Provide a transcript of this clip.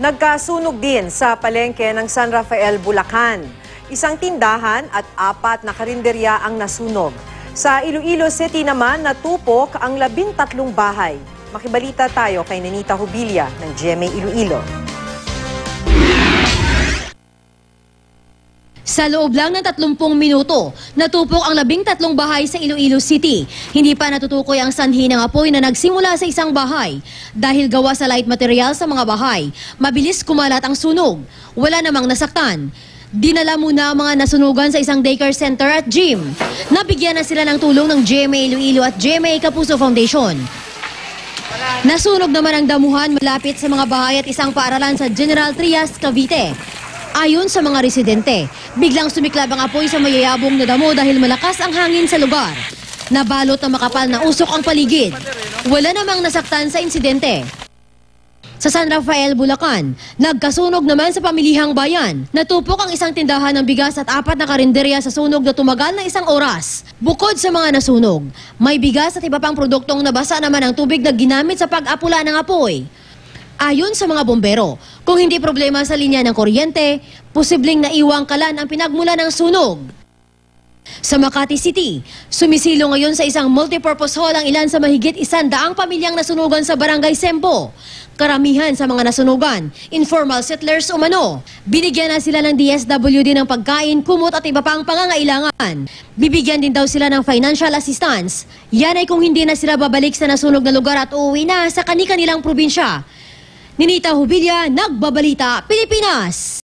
Nagkasunog din sa palengke ng San Rafael, Bulacan. Isang tindahan at 4 na karinderya ang nasunog. Sa Iloilo City naman, natupok ang 13 bahay. Makibalita tayo kay Nenita Jubilia ng GMA Iloilo. Sa loob lang ng 30 minuto, natupok ang 13 bahay sa Iloilo City. Hindi pa natutukoy ang sanhi ng apoy na nagsimula sa isang bahay. Dahil gawa sa light material sa mga bahay, mabilis kumalat ang sunog. Wala namang nasaktan. Dinala muna ang mga nasunugan sa isang daycare center at gym. Nabigyan na sila ng tulong ng GMA Iloilo at GMA Kapuso Foundation. Nasunog naman ang damuhan malapit sa mga bahay at isang paaralan sa General Trias, Cavite. Ayon sa mga residente, biglang sumiklab ang apoy sa mayayabong na damo dahil malakas ang hangin sa lugar. Nabalot ng makapal na usok ang paligid. Wala namang nasaktan sa insidente. Sa San Rafael, Bulacan, nagkasunog naman sa pamilihang bayan. Natupok ang isang tindahan ng bigas at 4 na karinderya sa sunog na tumagal ng 1 oras. Bukod sa mga nasunog, may bigas at iba pang produktong nabasa naman ang tubig na ginamit sa pag-apula ng apoy. Ayon sa mga bombero, kung hindi problema sa linya ng kuryente, posibleng naiwang kalan ang pinagmula ng sunog. Sa Makati City, sumisilo ngayon sa isang multipurpose hall ang ilan sa mahigit 100 pamilyang nasunugan sa Barangay Sembo. Karamihan sa mga nasunugan, informal settlers umano. Binigyan na sila ng DSWD ng pagkain, kumot at iba pang pangangailangan. Bibigyan din daw sila ng financial assistance. Yan ay kung hindi na sila babalik sa nasunog na lugar at uuwi na sa kani-kanilang probinsya. Nenita Jubilia, Nagbabalita, Pilipinas.